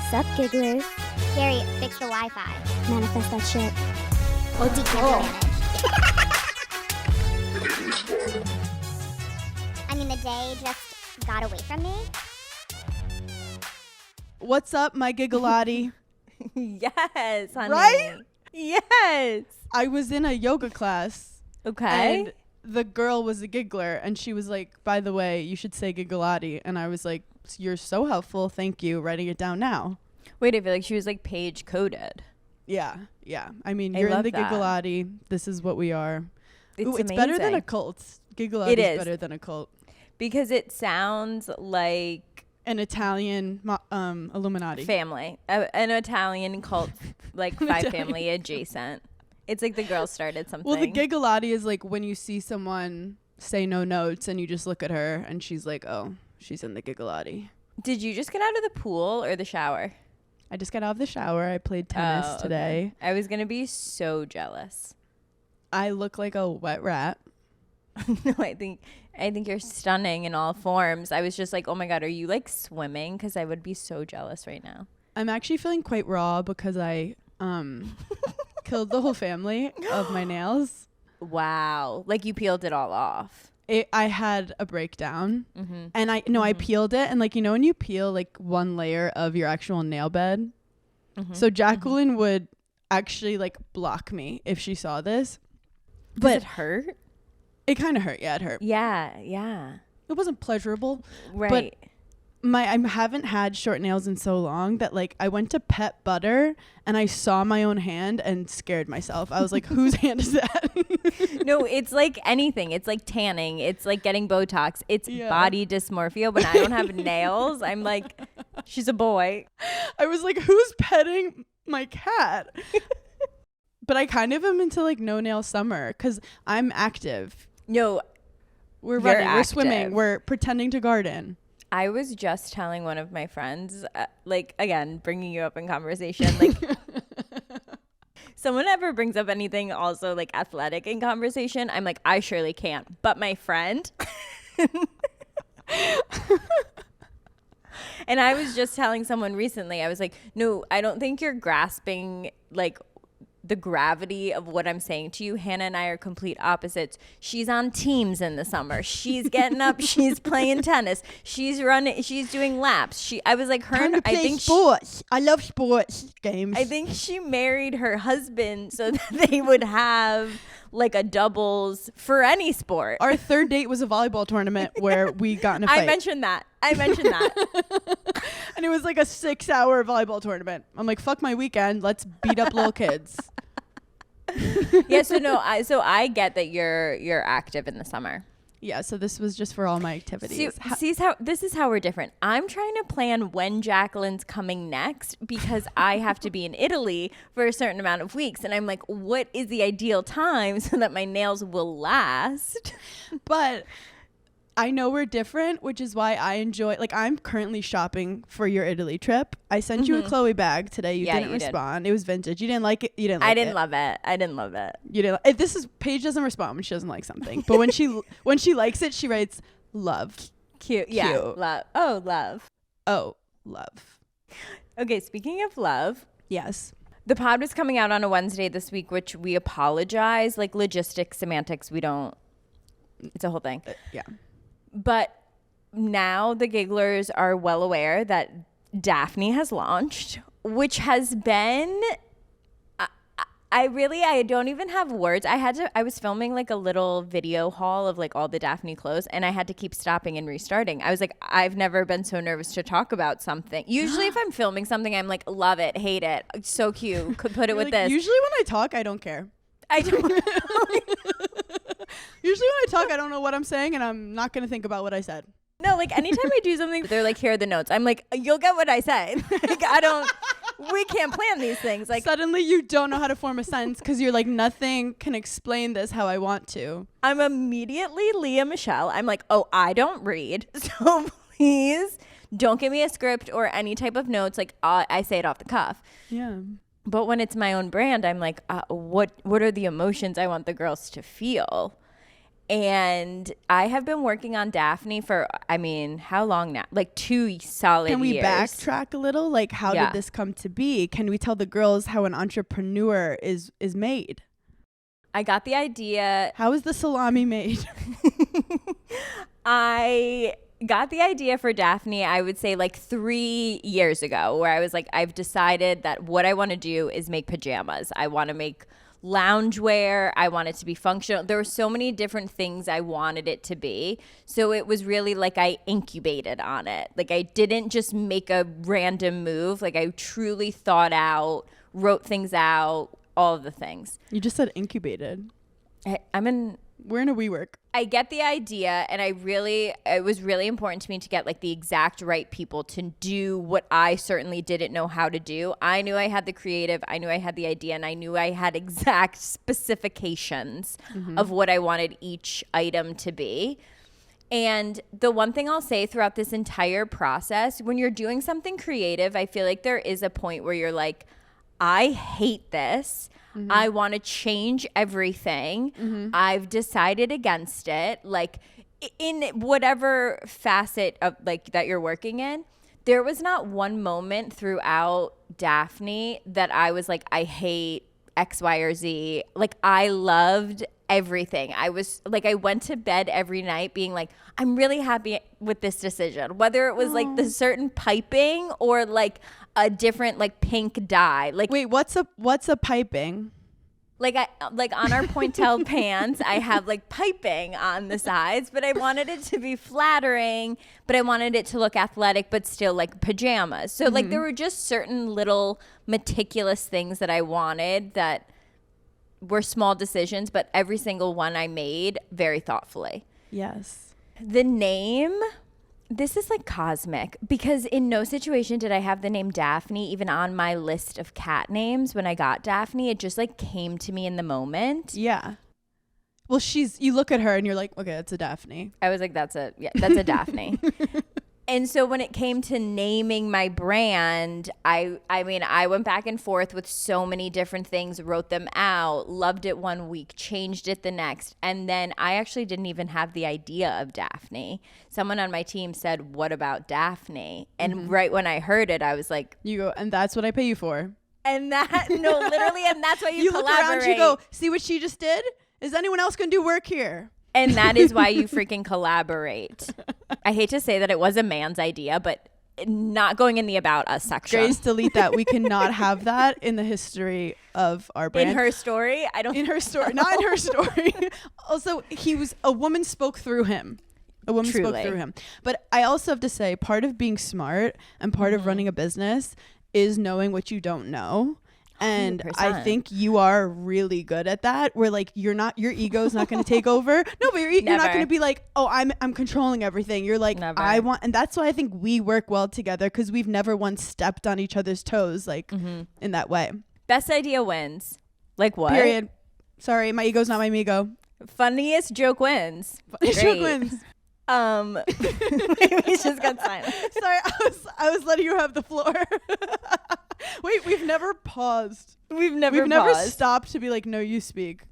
Sup, gigglers? Gary, fix the Wi-Fi. Manifest that shit. OD can't manage. I mean, the day just got away from me. What's up, my giggleati? Yes, honey. Right? Yes. I was in a yoga class. Okay. And the girl was a giggler, and she was like, by the way, you should say giggleati. And I was like, you're so helpful. Thank you. Writing it down now. Wait, I feel like she was like Paige coded. Yeah. I mean, I you're in love the that. giggleati. This is what we are. It's better than a amazing. cult. Giggleati It is is. better than a cult. Because it sounds like An Italian Illuminati. family. An Italian cult, like five family adjacent. It's like the girl started something. Well, the giggleati is like when you see someone say no notes and you just look at her and she's like, oh, she's in the giggleati. Did you just get out of the pool or the shower? I just got out of the shower. I played tennis Oh, okay. today. I was going to be so jealous. I look like a wet rat. No, I think you're stunning in all forms. I was just like, oh my God, are you like swimming? Because I would be so jealous right now. I'm actually feeling quite raw because I killed the whole family of my nails. Wow. Like you peeled it all off. I had a breakdown Mm-hmm. and I peeled it. And like, you know, when you peel like one layer of your actual nail bed. Mm-hmm. So Jacqueline would actually like block me if she saw this. Does But it hurt? it kind of hurt. Yeah, it hurt. Yeah. It wasn't pleasurable. Right. I haven't had short nails in so long that like I went to Pet Butter and I saw my own hand and scared myself. I was like, whose hand is that? No, it's like anything. It's like tanning. It's like getting Botox. It's Yeah. body dysmorphia. When I don't have nails, I'm like, she's a boy. I was like, who's petting my cat? But I kind of am into like no nail summer because I'm active. No, We're You're running, we're active. swimming, we're pretending to garden. I was just telling one of my friends, like, again, bringing you up in conversation, like, someone ever brings up anything also like athletic in conversation, I'm like, I surely can't. But my friend, and I was just telling someone recently, I was like, no, I don't think you're grasping like the gravity of what I'm saying to you. Hannah and I are complete opposites. She's on teams in the summer. She's getting up. She's playing tennis. She's running. She's doing laps. I was like, I think sports. I love sports games. I think she married her husband so that they would have like a doubles for any sport. Our third date was a volleyball tournament where we got in a fight. I mentioned that. And it was like a 6-hour volleyball tournament. I'm like, fuck my weekend. Let's beat up little kids. Yeah. So I get that you're active in the summer. Yeah, so this was just for all my activities. This is how we're different. I'm trying to plan when Jacqueline's coming next because I have to be in Italy for a certain amount of weeks. And I'm like, what is the ideal time so that my nails will last? But I know we're different, which is why I enjoy, like, I'm currently shopping for your Italy trip. I sent you a Chloe bag today. You didn't respond. It was vintage. You didn't like it. You didn't like it. I didn't love it. You didn't. If this is Paige doesn't respond when she doesn't like something, but when she likes it, she writes love. Cute. Yeah. Cute. Love. Oh, love. Oh, love. Okay. Speaking of love. Yes. The pod was coming out on a Wednesday this week, which we apologize. Like logistics, semantics, it's a whole thing. Yeah. But now the gigglers are well aware that Daphne has launched, which has been, I don't even have words. I was filming like a little video haul of like all the Daphne clothes and I had to keep stopping and restarting. I was like, I've never been so nervous to talk about something. Usually if I'm filming something, I'm like, love it, hate it. It's so cute. Could put it with like, this. Usually when I talk, I don't care. I don't. Usually when I talk, I don't know what I'm saying and I'm not going to think about what I said. No, like anytime I do something, they're like, here are the notes. I'm like, you'll get what I say. Like, we can't plan these things. Like suddenly you don't know how to form a sentence because you're like, nothing can explain this how I want to. I'm immediately Leah Michelle. I'm like, oh, I don't read. So please don't give me a script or any type of notes. Like I say it off the cuff. Yeah. But when it's my own brand, I'm like, what are the emotions I want the girls to feel? And I have been working on Daphne for, I mean, how long now? Like 2 solid years. Can we backtrack a little? Like, how did this come to be? Can we tell the girls how an entrepreneur is made? I got the idea. How is the salami made? I got the idea for Daphne, I would say like 3 years ago, where I was like, I've decided that what I want to do is make pajamas. I want to make loungewear. I want it to be functional. There were so many different things I wanted it to be. So it was really like I incubated on it. Like I didn't just make a random move. Like I truly thought out, wrote things out, all of the things. You just said incubated. We're in a WeWork. I get the idea, and it was really important to me to get like the exact right people to do what I certainly didn't know how to do. I knew I had the creative, I knew I had the idea, and I knew I had exact specifications of what I wanted each item to be. And the one thing I'll say throughout this entire process, when you're doing something creative, I feel like there is a point where you're like, I hate this. I want to change everything. I've decided against it. Like in whatever facet of like that you're working in, there was not one moment throughout Daphne that I was like, I hate X, Y, or Z. Like I loved everything. I was like, I went to bed every night being like, I'm really happy with this decision, whether it was like the certain piping or like a different like pink dye. Like, wait, what's a piping? Like on our pointel pants, I have like piping on the sides, but I wanted it to be flattering, but I wanted it to look athletic, but still like pajamas. So like there were just certain little meticulous things that I wanted that were small decisions, but every single one I made very thoughtfully. Yes. The name, this is like cosmic because in no situation did I have the name Daphne even on my list of cat names. When I got Daphne, it just like came to me in the moment. Yeah. Well, you look at her and you're like, okay, that's a Daphne. I was like, that's a Daphne. And so when it came to naming my brand, I mean, I went back and forth with so many different things, wrote them out, loved it one week, changed it the next. And then I actually didn't even have the idea of Daphne. Someone on my team said, what about Daphne? And right when I heard it, I was like, you go, and that's what I pay you for. And that, no, literally, and that's why you collaborate. Look around, you go, see what she just did? Is anyone else going to do work here? And that is why you freaking collaborate. I hate to say that it was a man's idea, but not going in the About Us section. Grace, delete that. We cannot have that in the history of our brand. In her story? I don't. In her story. Not in her story. Also, a woman spoke through him. A woman spoke through him. But I also have to say, part of being smart and part of running a business is knowing what you don't know. And 100%. I think you are really good at that. Where like your ego's not going to take over. No, but you're not going to be like, oh, I'm controlling everything. You're like, never. And that's why I think we work well together because we've never once stepped on each other's toes like in that way. Best idea wins. Like what? Period. Sorry, my ego's not my amigo. Funniest joke wins. Funniest joke wins. We just got silent. Sorry, I was letting you have the floor. Wait, we've never paused. We've never stopped to be like, no, you speak.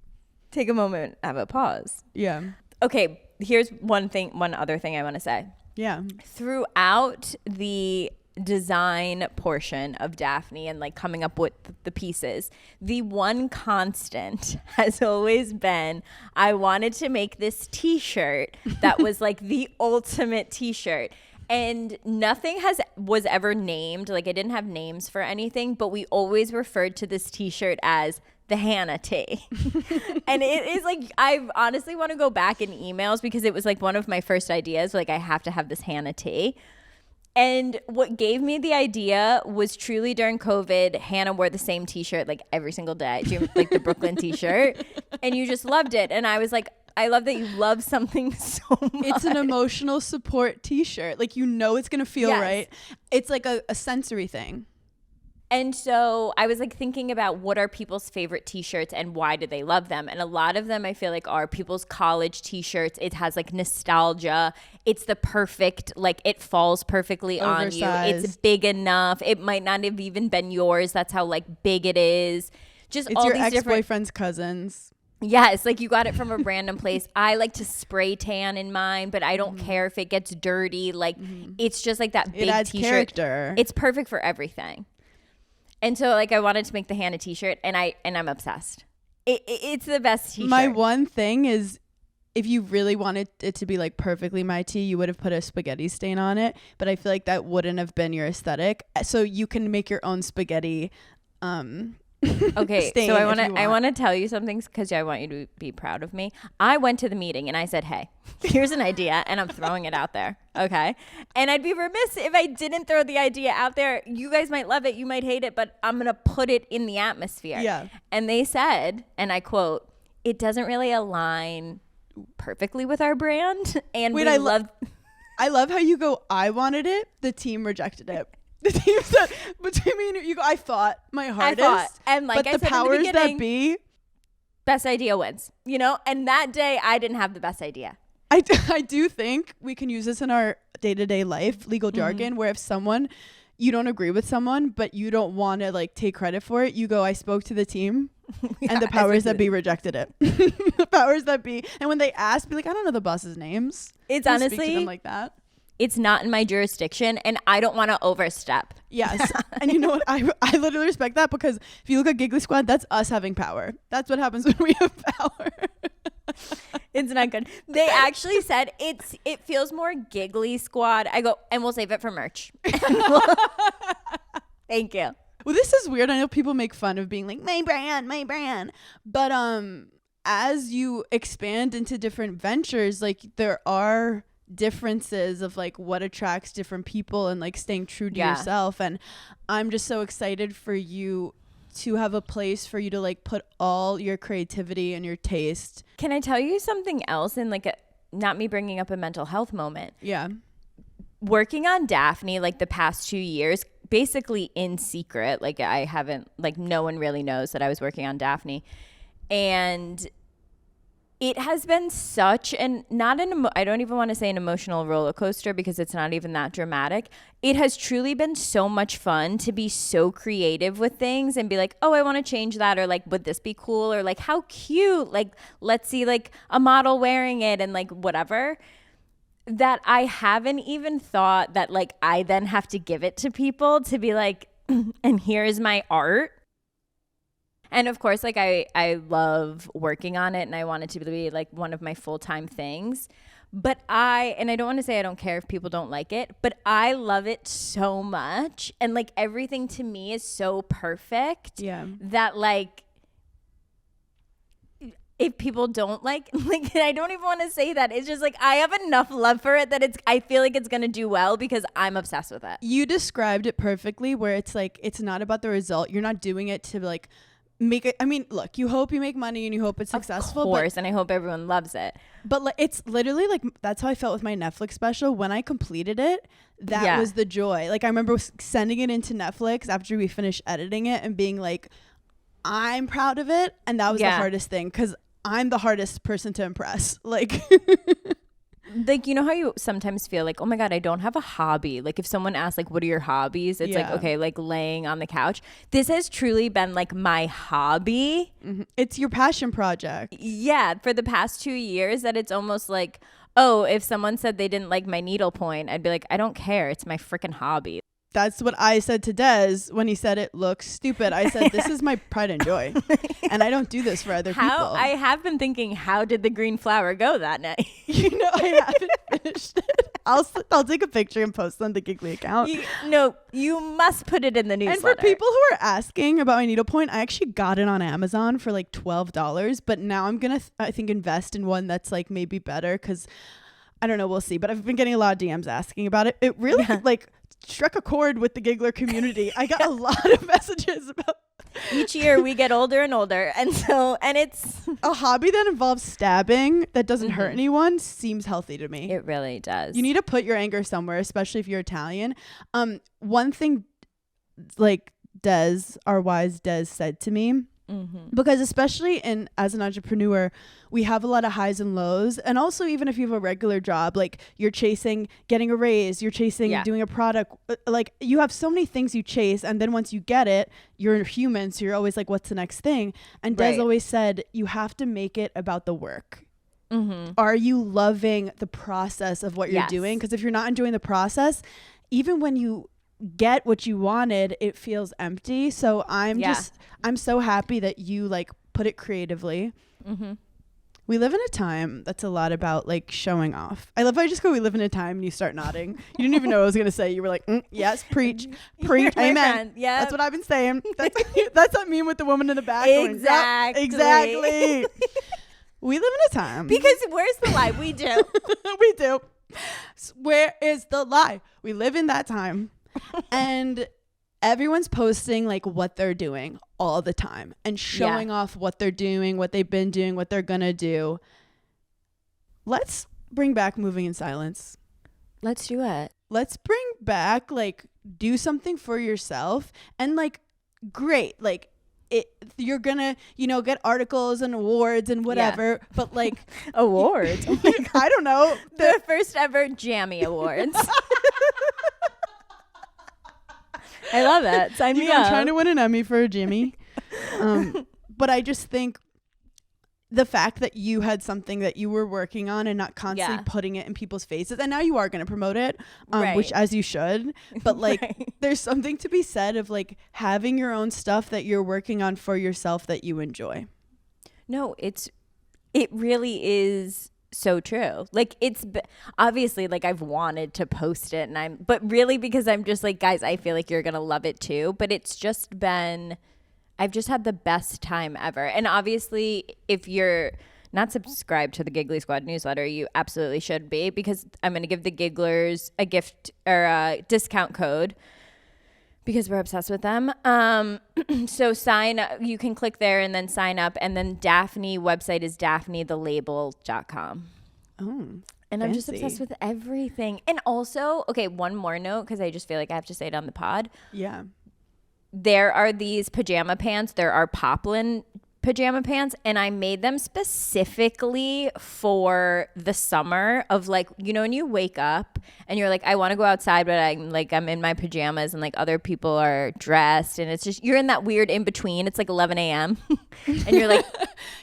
Take a moment, have a pause. Yeah. Okay, here's one other thing I want to say. Yeah. Throughout the design portion of Daphne and like coming up with the pieces, the one constant has always been I wanted to make this t-shirt that was like the ultimate t-shirt. And nothing was ever named. Like I didn't have names for anything, but we always referred to this t-shirt as the Hannah T. And it is like, I honestly want to go back in emails because it was like one of my first ideas. Like I have to have this Hannah T. And what gave me the idea was truly during COVID, Hannah wore the same t-shirt like every single day, like the Brooklyn t-shirt. And you just loved it. And I was like, I love that you love something so much. It's an emotional support t-shirt. Like, you know it's going to feel right. It's like a sensory thing. And so I was like thinking about what are people's favorite t-shirts and why do they love them? And a lot of them I feel like are people's college t-shirts. It has like nostalgia. It's the perfect, like it falls perfectly oversized on you. It's big enough. It might not have even been yours. That's how like big it is. Just it's all your these ex-boyfriend's cousins. Yes, like you got it from a random place. I like to spray tan in mine, but I don't care if it gets dirty. Like it's just like that big It adds t-shirt. character. It's perfect for everything. And so like I wanted to make the Hannah t-shirt, and I'm obsessed. It's the best t-shirt. My one thing is, if you really wanted it to be like perfectly my tea, you would have put a spaghetti stain on it. But I feel like that wouldn't have been your aesthetic. So you can make your own spaghetti. Okay, stain so if I want to tell you something because I want you to be proud of me. I went to the meeting and I said, "Hey, here's an idea," and I'm throwing it out there. Okay, and I'd be remiss if I didn't throw the idea out there. You guys might love it, you might hate it, but I'm gonna put it in the atmosphere. Yeah. And they said, and I quote, "It doesn't really align perfectly with our brand." And Wait, I love how you go, I wanted it, the team rejected it. The team said, between me and you go, I fought my hardest. And like but I the said powers in the beginning, that be, best idea wins, you know? And that day I didn't have the best idea. I do think we can use this in our day-to-day life, legal jargon, where if you don't agree with someone, but you don't want to like take credit for it, you go, I spoke to the team and the powers that be rejected it. The powers that be. And when they ask, be like, I don't know the boss's names. It's Don't honestly speak to them like that. It's not in my jurisdiction, and I don't want to overstep. Yes. And you know what? I literally respect that, because if you look at Giggly Squad, that's us having power. That's what happens when we have power. It's not good. They actually said it feels more Giggly Squad. I go, and we'll save it for merch. Thank you. Well, this is weird. I know people make fun of being like, my brand. But as you expand into different ventures, like there are differences of like what attracts different people and like staying true to yourself. And I'm just so excited for you to have a place for you to like put all your creativity and your taste. Can I tell you something else in like not me bringing up a mental health moment? Yeah. Working on Daphne like the past 2 years, basically in secret, like I haven't, like no one really knows that I was working on Daphne. And it has been such an, I don't even want to say an emotional roller coaster, because it's not even that dramatic. It has truly been so much fun to be so creative with things and be like, oh, I want to change that, or like, would this be cool? Or like, how cute, like, let's see like a model wearing it, and like whatever. That I haven't even thought that like I then have to give it to people to be like, and here is my art. And of course, like I love working on it, and I want it to be like one of my full-time things. But and I don't want to say I don't care if people don't like it, but I love it so much. And like everything to me is so perfect that like, if people don't like I don't even want to say that. It's just like I have enough love for it that I feel like it's going to do well because I'm obsessed with it. You described it perfectly, where it's like, it's not about the result. You're not doing it to like make it. I mean, look, you hope you make money and you hope it's successful. Of course, and I hope everyone loves it. But it's literally like, that's how I felt with my Netflix special. When I completed it, that was the joy. Like I remember sending it into Netflix after we finished editing it and being like, I'm proud of it. And that was the hardest thing, because I'm the hardest person to impress. Like, like, you know how you sometimes feel like, oh my God, I don't have a hobby. Like if someone asks like, what are your hobbies? It's like, okay, like laying on the couch. This has truly been like my hobby. Mm-hmm. It's your passion project. Yeah. For the past 2 years, that it's almost like, oh, if someone said they didn't like my needlepoint, I'd be like, I don't care. It's my freaking hobby. That's what I said to Des when he said it looks stupid. I said, this is my pride and joy. And I don't do this for other people. I have been thinking, how did the green flower go that night? You know, I haven't finished it. I'll take a picture and post on the Giggly account. You must put it in the newsletter. And for people who are asking about my needlepoint, I actually got it on Amazon for like $12. But now I'm going to, I think, invest in one that's like maybe better, because I don't know, we'll see. But I've been getting a lot of DMs asking about it. It really like struck a chord with the Giggler community. I got a lot of messages about each year we get older and older, and it's a hobby that involves stabbing that doesn't hurt anyone seems healthy to me. It really does. You need to put your anger somewhere, especially if you're Italian. One thing like our wise Des said to me Because especially as an entrepreneur, we have a lot of highs and lows. And also, even if you have a regular job, like you're chasing getting a raise, you're chasing doing a product, like you have so many things you chase. And then once you get it, you're human. So you're always like, what's the next thing? And Des always said, you have to make it about the work. Are you loving the process of what you're doing? Because if you're not enjoying the process, even when you get what you wanted, it feels empty. So I'm so happy that you like put it creatively. We live in a time that's a lot about like showing off. I love how I just go, we live in a time, and you start nodding. You didn't even know what I was gonna say. You were like, yes, preach, amen. Yeah, that's what I've been saying. That's that meme with the woman in the back. Exactly. Exactly. We live in a time. Because where's the lie? We do. We do. Where is the lie? We live in that time. And everyone's posting like what they're doing all the time and showing off what they're doing, what they've been doing, what they're gonna do. Let's bring back moving in silence. Let's do it. Let's bring back like do something for yourself. And like great, like you're gonna get articles and awards and whatever, but like awards, I don't know, the first ever Jammy Awards. I love it. Sign me up. I'm trying to win an Emmy for a Jimmy. But I just think the fact that you had something that you were working on and not constantly putting it in people's faces, and now you are going to promote it, which as you should, but like there's something to be said of like having your own stuff that you're working on for yourself that you enjoy. No, it really is so true. Like it's obviously like I've wanted to post it but really because I'm just like, guys, I feel like you're gonna love it too. But it's just been, I've just had the best time ever. And obviously if you're not subscribed to the Giggly Squad newsletter, you absolutely should be, because I'm gonna give the Gigglers a gift or a discount code because we're obsessed with them. So you can click there and then sign up. And then Daphne website is daphnethelabel.com. Oh, and I'm just obsessed with everything. And also, okay, one more note, because I just feel like I have to say it on the pod. Yeah. There are these pajama pants. There are poplin pajama pants, and I made them specifically for the summer of like, when you wake up and you're like, I want to go outside, but I'm in my pajamas and like other people are dressed, and it's just, you're in that weird in between. It's like 11 a.m. and you're like,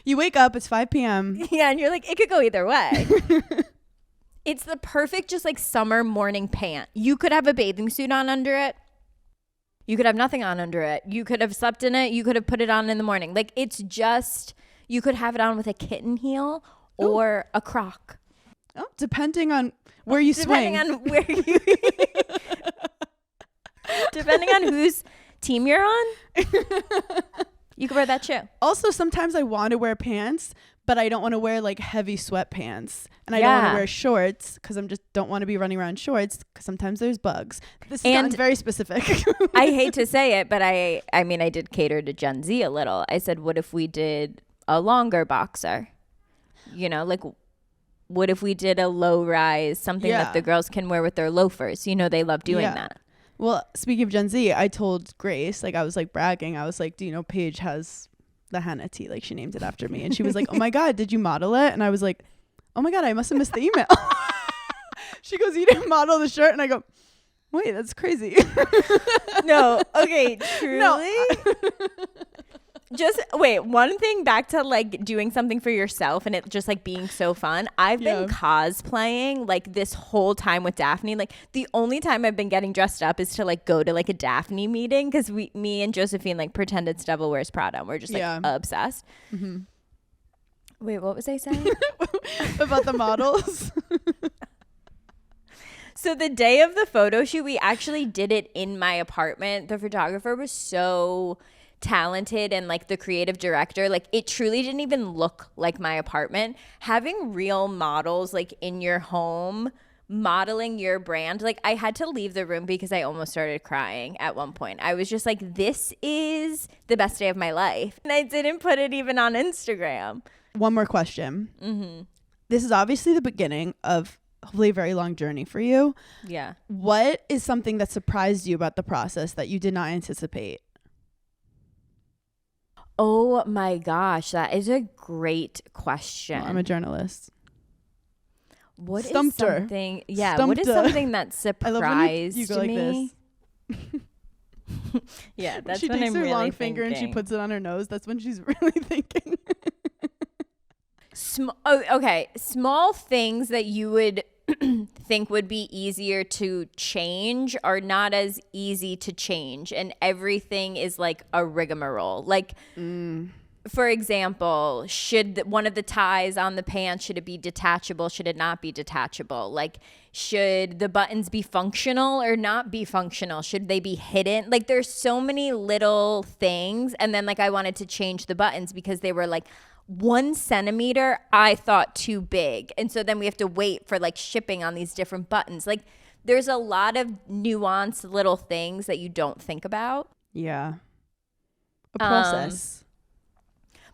you wake up, it's 5 p.m. Yeah. And you're like, it could go either way. It's the perfect, just like summer morning pant. You could have a bathing suit on under it. You could have nothing on under it. You could have slept in it. You could have put it on in the morning. Like it's just, you could have it on with a kitten heel or a croc. Oh, depending on where you swing. Depending on whose team you're on. You can wear that too. Also, sometimes I want to wear pants, but I don't want to wear like heavy sweatpants, and I don't want to wear shorts because I'm just don't want to be running around shorts because sometimes there's bugs. This is very specific. I hate to say it, but I mean I did cater to Gen Z a little. I said, what if we did a longer boxer? Like what if we did a low rise, something that the girls can wear with their loafers? They love doing that. Well, speaking of Gen Z, I told Grace, like I was like bragging. I was like, do you know Paige has the henna tee? Like she named it after me. And she was like, oh my God, did you model it? And I was like, oh my God, I must have missed the email. She goes, you didn't model the shirt? And I go, wait, that's crazy. No. Okay. Truly? No. Just wait, one thing back to like doing something for yourself and it just like being so fun. I've been cosplaying like this whole time with Daphne. Like the only time I've been getting dressed up is to like go to like a Daphne meeting because me and Josephine like pretend it's Devil Wears Prada. And we're just like obsessed. Mm-hmm. Wait, what was I saying? About the models. So the day of the photo shoot, we actually did it in my apartment. The photographer was so talented and like the creative director, like it truly didn't even look like my apartment. Having real models like in your home modeling your brand, like I had to leave the room because I almost started crying at one point. I was just like, this is the best day of my life. And I didn't put it even on Instagram. One more question. Mm-hmm. This is obviously the beginning of hopefully a very long journey for you. Yeah. What is something that surprised you about the process that you did not anticipate? Oh my gosh, that is a great question. Well, I'm a journalist. What is Stumped her. something? Yeah, Stumped what is her. something that I love when you surprised go like me? this. Yeah, that's she when takes I'm her really long finger and she thinking. puts it on her nose. That's when she's really thinking. Okay, small things that you would think would be easier to change are not as easy to change, and everything is like a rigmarole. Like, for example, should one of the ties on the pants, should it be detachable? Should it not be detachable? Like, should the buttons be functional or not be functional? Should they be hidden? Like, there's so many little things. And then like I wanted to change the buttons because they were like 1 centimeter, I thought too big. And so then we have to wait for like shipping on these different buttons. Like, there's a lot of nuanced little things that you don't think about. Yeah. A process.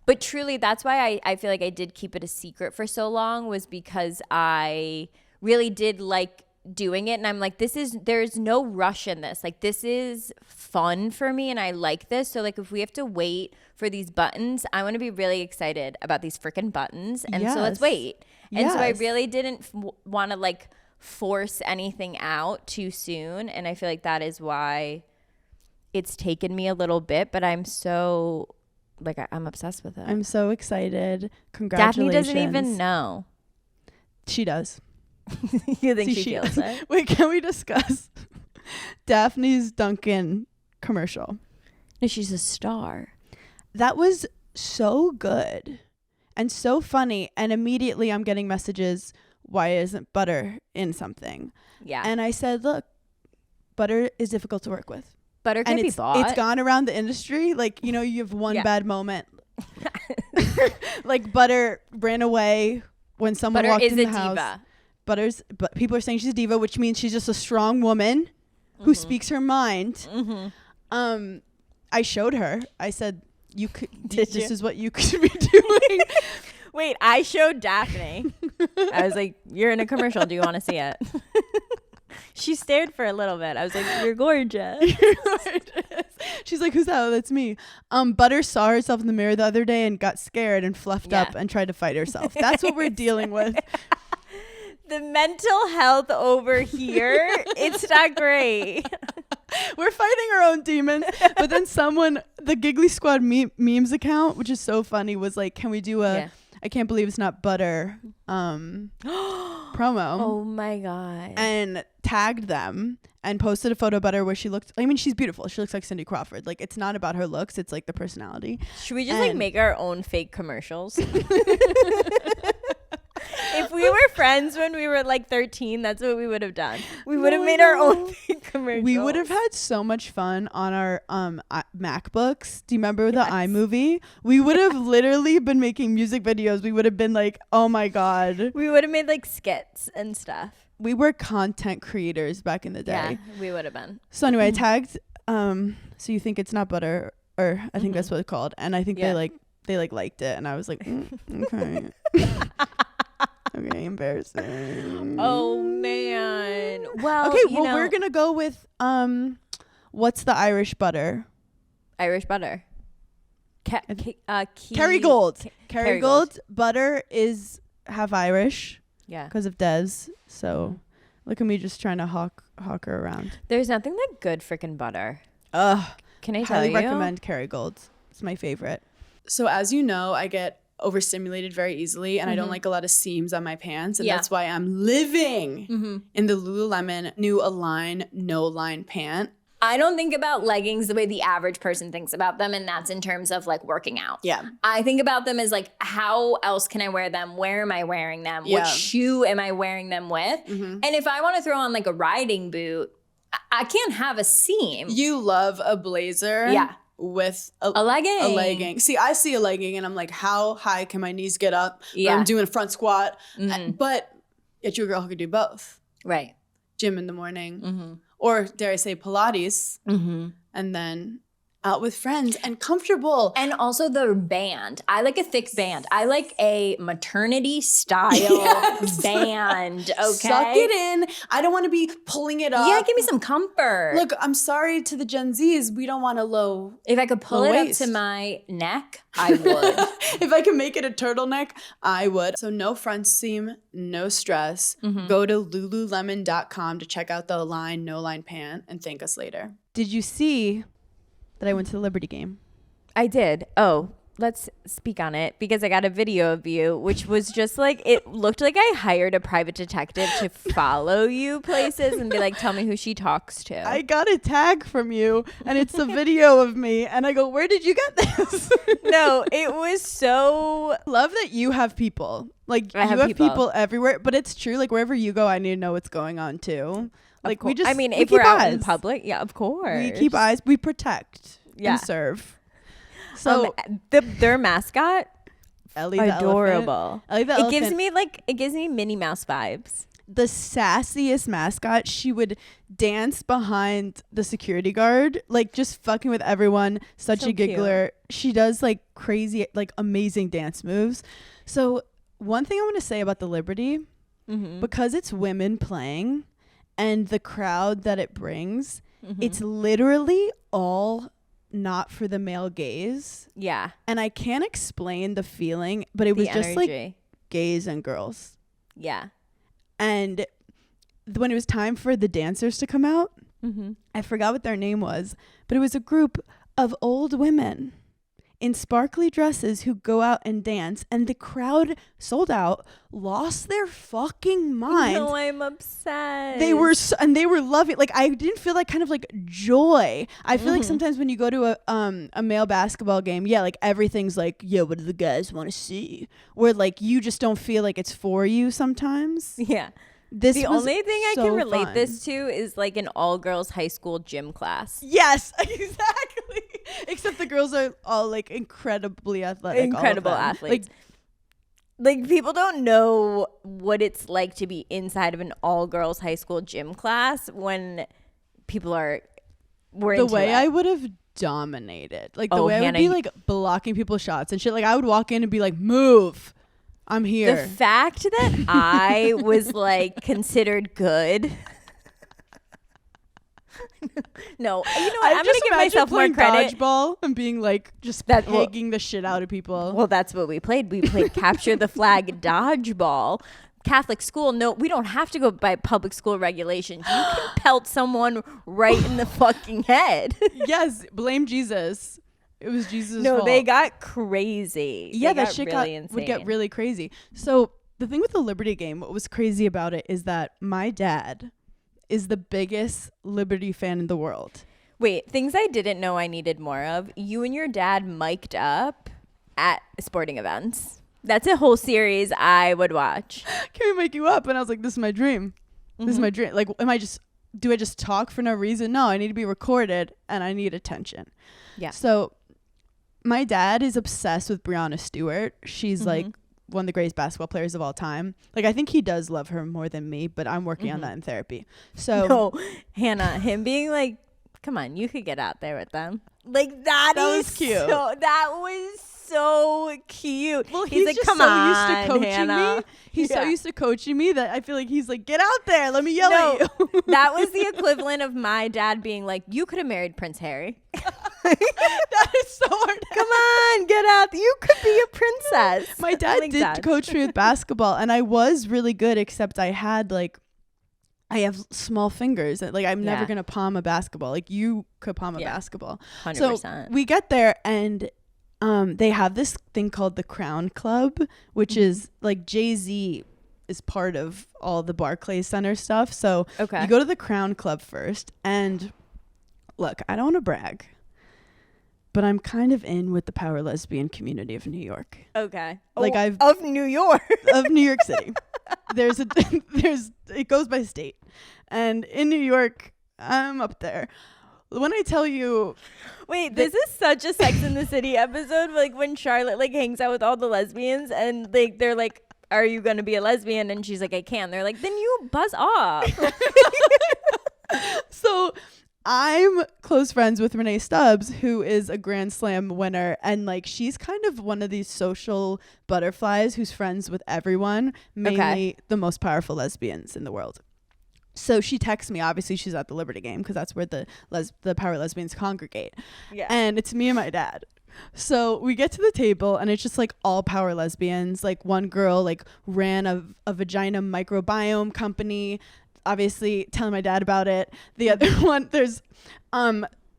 But truly, that's why I feel like I did keep it a secret for so long, was because I really did like doing it. And I'm like, there's no rush in this. Like, this is fun for me and I like this. So like, if we have to wait for these buttons, I want to be really excited about these freaking buttons. And so let's wait. And so I really didn't want to like force anything out too soon. And I feel like that is why it's taken me a little bit, but I'm so... like, I'm obsessed with it. I'm so excited. Congratulations. Daphne doesn't even know. She does. You think See, she feels it? Wait, can we discuss Daphne's Dunkin' commercial? No, she's a star. That was so good and so funny. And immediately I'm getting messages, why isn't butter in something? Yeah. And I said, look, butter is difficult to work with. Butter can be bought. It's gone around the industry. Like, you know, you have one bad moment. Like, butter ran away when someone Butter walked is in the a house. diva. But people are saying she's a diva, which means she's just a strong woman who speaks her mind. I showed her. I said, "You could. This is what you could be doing." Wait, I showed Daphne. I was like, "You're in a commercial. Do you want to see it?" She stared for a little bit. I was like, "You're gorgeous." You're gorgeous. She's like, "Who's that?" "Oh, that's me." Butter saw herself in the mirror the other day and got scared and fluffed up and tried to fight herself. That's what we're dealing with. The mental health over here, it's not great. We're fighting our own demons. But then the Giggly Squad memes account, which is so funny, was like, can we do a I can't believe it's not butter promo? Oh my God. And tagged them and posted a photo of butter where she looked, I mean, she's beautiful. She looks like Cindy Crawford. Like, it's not about her looks. It's like the personality. Should we just like make our own fake commercials? If we were friends when we were like 13, that's what we would have done. We would have made our own fake commercials. We would have had so much fun on our MacBooks. Do you remember the iMovie? We would have literally been making music videos. We would have been like, oh my God. We would have made like skits and stuff. We were content creators back in the day. Yeah, we would have been. So anyway, I tagged, so you think it's not butter, or I think that's what it's called. And I think they liked it. And I was like, okay. Okay, embarrassing. Oh man. Well, okay, well, we're gonna go with what's the Irish butter? Irish butter. Kerrygold. Kerrygold butter have Irish. Yeah. Because of Des. So look at me just trying to hawk her around. There's nothing like good freaking butter. Ugh. Can I tell you? Highly recommend Kerrygold. It's my favorite. So as you know, I get overstimulated very easily and I don't like a lot of seams on my pants, and that's why I'm living in the Lululemon new Align no line pant. I don't think about leggings the way the average person thinks about them, and that's in terms of like working out. Yeah. I think about them as like, how else can I wear them? Where am I wearing them? What shoe am I wearing them with? And if I want to throw on like a riding boot, I can't have a seam. You love a blazer. Yeah. With A legging. A legging. See, I see a legging and I'm like, how high can my knees get up? Yeah. I'm doing a front squat. But yet you're a girl who could do both. Right. Gym in the morning. Or dare I say Pilates. And then out with friends and comfortable. And also the band. I like a thick band. I like a maternity style band. Okay. Suck it in. I don't want to be pulling it up. Yeah, give me some comfort. Look, I'm sorry to the Gen Zs. We don't want a low. If I could pull it waist. up to my neck, I would. If I could make it a turtleneck, I would. So no front seam, no stress. Go to lululemon.com to check out the line, no line pant, and thank us later. Did you see that I went to the Liberty game? I did. Oh, let's speak on it because I got a video of you, which was just like, it looked like I hired a private detective to follow you places and be like, tell me who she talks to. I got a tag from you and it's a video of me and I go, where did you get this? No, it was so. Love that you have people. Like I you have have people. people everywhere, but it's true. Like wherever you go, I need to know what's going on too. Like we just, I mean, we if we're keep out eyes. in public, yeah, of course. We keep eyes, we protect Yeah. and serve. So their mascot, Ellie the adorable. elephant. Ellie the It gives me Minnie Mouse vibes. The sassiest mascot. She would dance behind the security guard, like just fucking with everyone. Such So a giggler. She does like crazy, like amazing dance moves. So one thing I want to say about the Liberty, because it's women playing and the crowd that it brings, it's literally all not for the male gaze. Yeah. And I can't explain the feeling, but it was just like gays and girls. Yeah. And when it was time for the dancers to come out, I forgot what their name was, but it was a group of old women in sparkly dresses who go out and dance, and the crowd sold out, lost their fucking mind. No, I'm obsessed. They were they were loving. Like I didn't feel like kind of like joy. I feel like sometimes when you go to a male basketball game, yeah, like everything's like, yeah, what do the guys want to see? Where like you just don't feel like it's for you sometimes. Yeah. This The was only thing I so can relate fun. this to is like an all girls high school gym class. Yes, exactly. Except the girls are all like incredibly athletic. Incredible all of them. athletes. Like people don't know what it's like to be inside of an all girls high school gym class when people were The into way it. I would have dominated, like the way I would Hannah, be like blocking people's shots and shit. Like I would walk in and be like, "Move, I'm here." The fact that I was like considered good. No, you know what? I'm gonna give myself more credit. Dodgeball and being like just Well, pegging the shit out of people. Well, that's what we played. We played capture the flag dodgeball. Catholic school, no, we don't have to go by public school regulations. You can pelt someone right in the fucking head. Yes, blame Jesus. It was Jesus' No, fault. they got crazy. Yeah, They that shit really would get insane. really crazy. So the thing with the Liberty game, what was crazy about it is that my dad is the biggest Liberty fan in the world. Wait, things I didn't know I needed more of. You and your dad mic'd up at sporting events. That's a whole series I would watch. Can we make you up? And I was like, this is my dream. This is my dream. Like, do I just talk for no reason? No, I need to be recorded and I need attention. Yeah. So my dad is obsessed with Breonna Stewart. She's like one of the greatest basketball players of all time. Like, I think he does love her more than me, but I'm working on that in therapy. So No, Hannah, him being like, come on, you could get out there with them. Like that was is cute. That was so cute. Well, he's like, just come so on, used to coaching Hannah. me. He's so Yeah. used to coaching me that I feel like he's like, get out there. Let me yell at you. That was the equivalent of my dad being like, you could have married Prince Harry. That is so hard. Come on, get out. You could be a princess. My dad Like did that. coach me with basketball, and I was really good, except I have small fingers. Like, I'm never Yeah. going to palm a basketball. Like, you could palm a Yeah. basketball. 100%. So we get there, and they have this thing called the Crown Club, which is like Jay-Z is part of all the Barclays Center stuff. So Okay. you go to the Crown Club first, and look, I don't want to brag, but I'm kind of in with the power lesbian community of New York. Okay. Like, of New York. Of New York City. It goes by state. And in New York, I'm up there. When I tell you, Wait, this is such a Sex in the City episode. Like when Charlotte like hangs out with all the lesbians and they're like, are you going to be a lesbian? And she's like, I can. They're like, then you buzz off. so I'm close friends with Renee Stubbs, who is a Grand Slam winner. And like, she's kind of one of these social butterflies who's friends with everyone, mainly the most powerful lesbians in the world. So she texts me. Obviously, she's at the Liberty game because that's where the power lesbians congregate. Yeah. And it's me and my dad. So we get to the table and it's just like all power lesbians. Like one girl like ran a vagina microbiome company. Obviously telling my dad about it. The other one, there's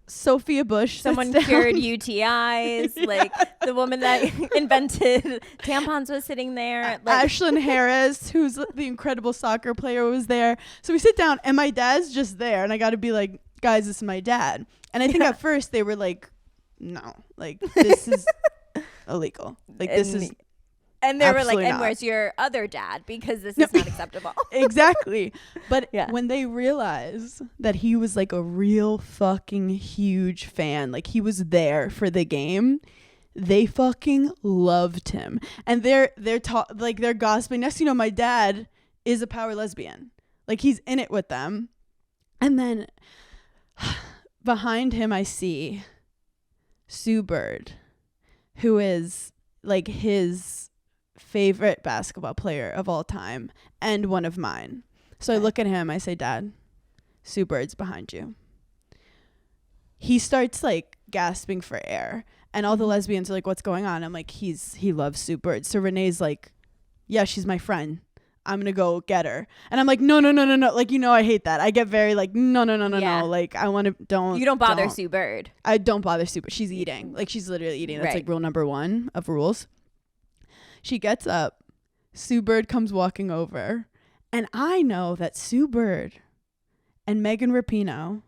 Sophia Bush. Someone cured UTIs. Like the woman that invented tampons was sitting there. Like Ashlyn Harris, who's the incredible soccer player, was there. So we sit down and my dad's just there. And I got to be like, guys, this is my dad. And I think at first they were like, no, like this is illegal. Like this is. And they were like, and not. where's your other dad? Because this is not acceptable. Exactly. But when they realized that he was like a real fucking huge fan, like he was there for the game, they fucking loved him. And they're gossiping. Next, you know, my dad is a power lesbian. Like he's in it with them. And then behind him, I see Sue Bird, who is like his favorite basketball player of all time and one of mine. So I look at him, I say, Dad, Sue Bird's behind you. He starts like gasping for air and all the lesbians are like, what's going on? I'm like, he loves Sue Bird. So Renee's like, yeah, she's my friend. I'm gonna go get her. And I'm like, no. Like, you know, I hate that. I get very like, no. Like, I want to, You don't bother Sue Bird. I don't bother Sue Bird. She's eating. Like, she's literally eating. That's like rule number 1 of rules. She gets up. Sue Bird comes walking over. And I know that Sue Bird and Megan Rapinoe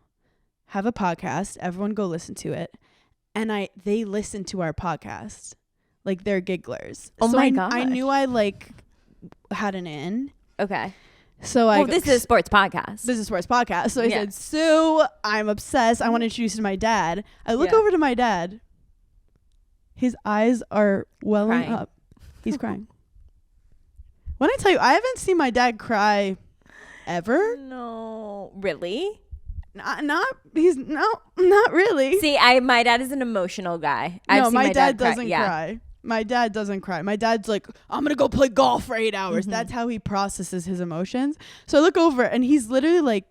have a podcast. Everyone go listen to it. And they listen to our podcast. Like, they're gigglers. Oh so my gosh. I knew I like had an in. Okay. So this is a sports podcast. This is a sports podcast. So I said, Sue, I'm obsessed. I want to introduce you to my dad. I look over to my dad. His eyes are welling up. He's crying. When I tell you, I haven't seen my dad cry ever. No, really? Not really. See, my dad is an emotional guy. No, my dad doesn't cry. My dad doesn't cry. My dad's like, I'm going to go play golf for 8 hours. Mm-hmm. That's how he processes his emotions. So I look over and he's literally like,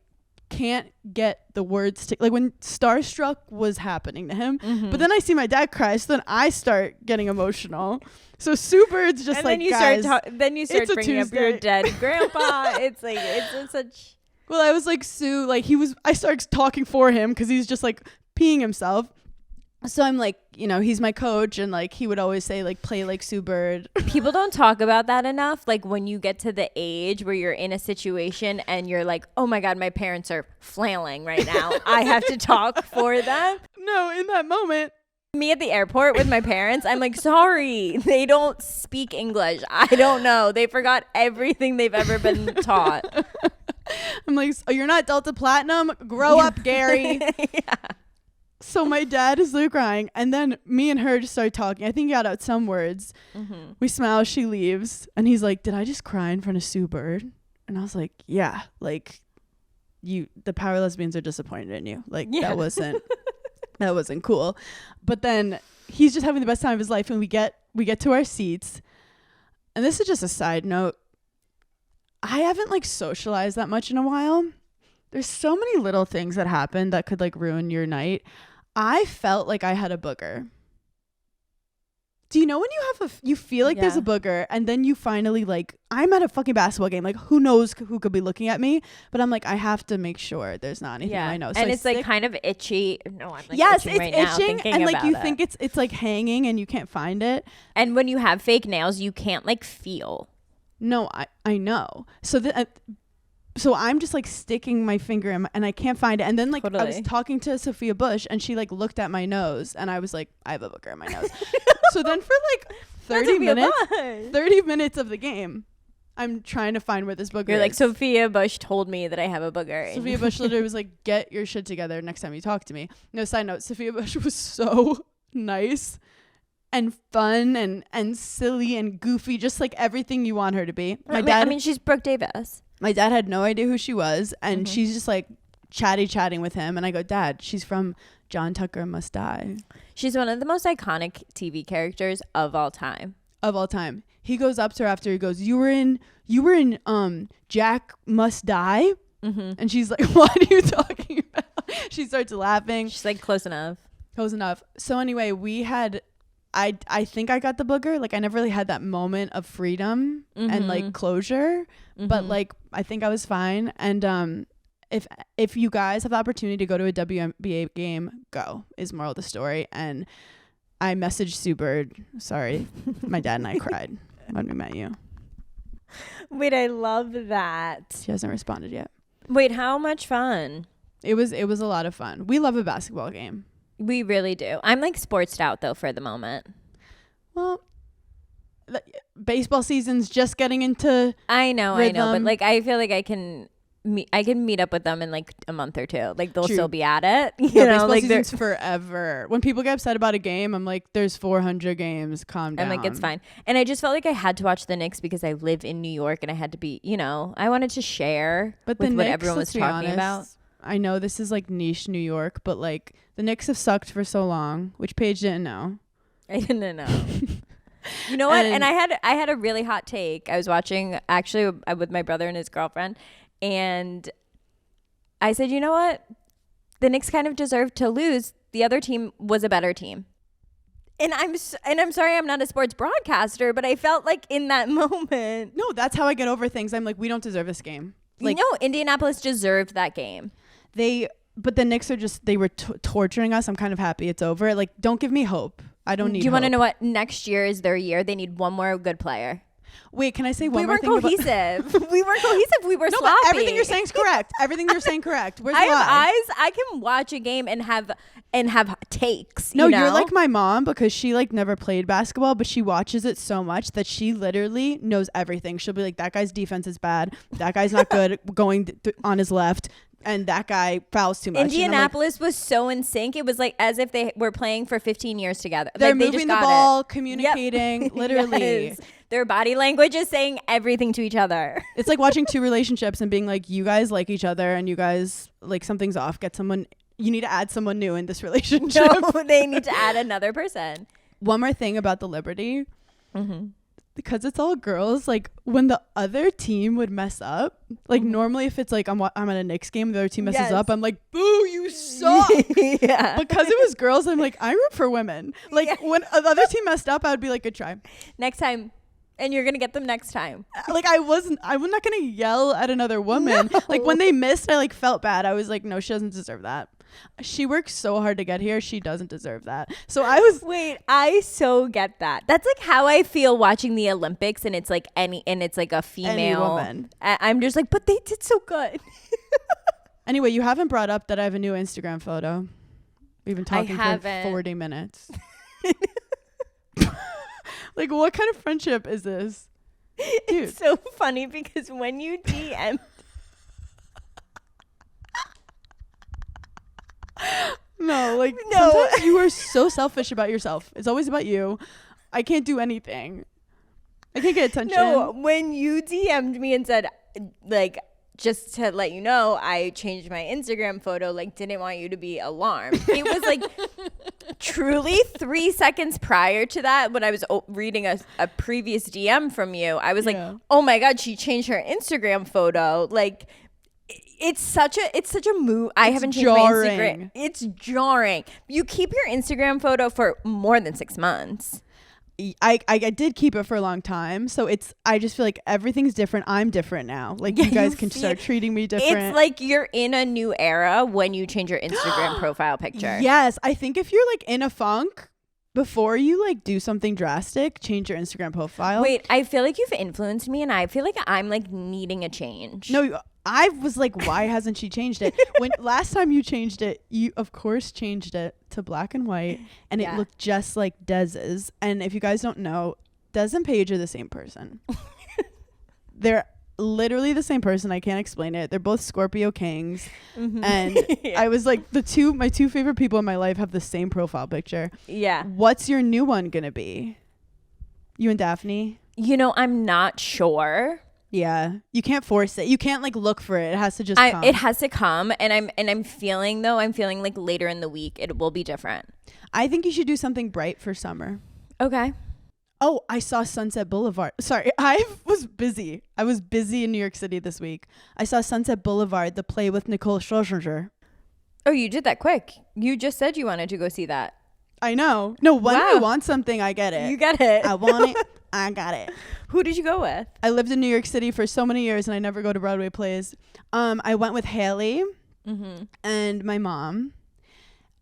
can't get the words to, like when Starstruck was happening to him. Mm-hmm. But then I see my dad cry. So then I start getting emotional. So Sue Bird's just and like, then you start bringing up your dead grandpa. It's like, it's such. Well, I was like, Sue, like I started talking for him because he's just like peeing himself. So I'm like, you know, he's my coach and like he would always say like play like Sue Bird. People don't talk about that enough. Like when you get to the age where you're in a situation and you're like, oh my God, my parents are flailing right now. I have to talk for them. No, in that moment. Me at the airport with my parents, I'm like, sorry, they don't speak English. I don't know. They forgot everything they've ever been taught. I'm like, oh, you're not Delta Platinum? Grow up, Gary. Yeah. So my dad is literally crying. And then me and her just started talking. I think he got out some words. Mm-hmm. We smile. She leaves. And he's like, did I just cry in front of Sue Bird? And I was like, yeah. Like, the power lesbians are disappointed in you. Like, that wasn't cool. But then he's just having the best time of his life. And we get to our seats. And this is just a side note. I haven't like socialized that much in a while. There's so many little things that happen that could like ruin your night. I felt like I had a booger. Do you know when you feel like there's a booger and then you finally like, I'm at a fucking basketball game. Like who knows who could be looking at me, but I'm like, I have to make sure there's not anything I know. So and it's like kind of itchy. No, I'm like yes, itching it's right itching now and like you think it's like hanging and you can't find it. And when you have fake nails, you can't like feel. No, I know. So I'm just like sticking my finger in and I can't find it. And then like I was talking to Sophia Bush and she like looked at my nose and I was like, I have a booger in my nose. So then for like 30 minutes of the game, I'm trying to find where this booger is. You're like, Sophia Bush told me that I have a booger. Sophia Bush literally was like, get your shit together next time you talk to me. No, side note, Sophia Bush was so nice and fun and silly and goofy, just like everything you want her to be. I mean, she's Brooke Davis. My dad had no idea who she was, and she's just like chatting with him, and I go, Dad, she's from John Tucker Must Die. She's one of the most iconic TV characters of all time. Of all time. He goes up to her after, he goes, you were in Jack Must Die? And she's like, what are you talking about? She starts laughing. She's like, close enough. So anyway, we had, I think I got the booger. Like, I never really had that moment of freedom and like closure, but like, I think I was fine. And if you guys have the opportunity to go to a WNBA game, go, is moral of the story. And I messaged Sue Bird. Sorry, my dad and I cried when we met you. Wait, I love that. She hasn't responded yet. Wait, how much fun? It was a lot of fun. We love a basketball game. We really do. I'm like sportsed out though for the moment. Well, baseball season's just getting into I know, but rhythm. like I feel like I can meet up with them in like a month or two. Like they'll True. still be at it. You Yeah, know, baseball like season's forever. When people get upset about a game, I'm like, there's 400 games. Calm down. I'm like, it's fine. And I just felt like I had to watch the Knicks because I live in New York and I had to be, you know, I wanted to share But with the what Knicks, everyone was let's be talking honest, about. I know this is like niche New York, but like the Knicks have sucked for so long, which Paige didn't know. I didn't know. You know what? And I had a really hot take. I was watching actually with my brother and his girlfriend, and I said, you know what? The Knicks kind of deserved to lose. The other team was a better team. And I'm sorry I'm not a sports broadcaster, but I felt like in that moment. No, that's how I get over things. I'm like, we don't deserve this game. Like, no, Indianapolis deserved that game. But the Knicks are just, they were torturing us. I'm kind of happy it's over. Like, don't give me hope. I don't need Do you want to hope. know what? Next year is their year. They need one more good player. Wait, can I say one We more weren't thing? cohesive. We weren't cohesive. We were No, sloppy. but everything you're saying is correct. Everything you're saying correct. Where's I the have lie? eyes. I can watch a game and have takes. No, you know? you're like my mom because she like never played basketball, but she watches it so much that she literally knows everything. She'll be like, that guy's defense is bad. That guy's not good going on his left. And that guy fouls too much. Indianapolis was so in sync. It was like as if they were playing for 15 years together. They're Like, they moving just the got ball, it. communicating, literally. Yes. Their body language is saying everything to each other. It's like watching two relationships and being like, you guys like each other and you guys like something's off. You need to add someone new in this relationship. No, they need to add another person. One more thing about the Liberty. Because it's all girls, like when the other team would mess up, like normally if it's like I'm at a Knicks game, the other team messes up, I'm like, boo, you suck. Yeah. Because it was girls, I'm like, I root for women. Like when the other team messed up, I would be like, good try. Next time. And you're going to get them next time. Like I'm not going to yell at another woman. No. Like when they missed, I like felt bad. I was like, no, she doesn't deserve that. She worked so hard to get here. She doesn't deserve that. So I was. Wait, I so get that. That's like how I feel watching the Olympics, and it's like it's like a female woman. I'm just like, but they did so good. Anyway, you haven't brought up that I have a new Instagram photo. We've been talking for haven't. 40 minutes. Like, what kind of friendship is this? Dude. It's so funny because when you DM. No, like, No. sometimes you are so selfish about yourself. It's always about you. I can't do anything. I can't get attention. No, when you DM'd me and said, like, just to let you know, I changed my Instagram photo, like, didn't want you to be alarmed. It was like truly 3 seconds prior to that when I was reading a previous DM from you. I was like, oh my God, she changed her Instagram photo. Like, it's such a move. I haven't changed my Instagram. It's jarring. You keep your Instagram photo for more than 6 months. I did keep it for a long time, so I just feel like everything's different. I'm different now. Like, you guys can start treating me different. It's like you're in a new era when you change your Instagram profile picture. Yes, I think if you're like in a funk, before you like do something drastic, change your Instagram profile. Wait, I feel like you've influenced me, and I feel like I'm like needing a change. No, I was like, why hasn't she changed it? When last time you changed it, you of course changed it to black and white, and it looked just like Dez's. And if you guys don't know, Des and Paige are the same person. They're literally the same person. I can't explain it. They're both Scorpio kings, and I was like, my two favorite people in my life have the same profile picture. Yeah. What's your new one gonna be? You and Daphne? You know, I'm not sure. Yeah, you can't force it. You can't like look for it. It has to just come. It has to come, and I'm feeling like later in the week it will be different. I think you should do something bright for summer. Okay. Oh, I saw Sunset Boulevard. Sorry, I was busy. I was busy in New York City this week. I saw Sunset Boulevard, the play with Nicole Scherzinger. Oh, you did that quick. You just said you wanted to go see that. I know. No, when I Wow. want something, I get it. You get it. I want it. I got it. Who did you go with? I lived in New York City for so many years, and I never go to Broadway plays. I went with Haley and my mom.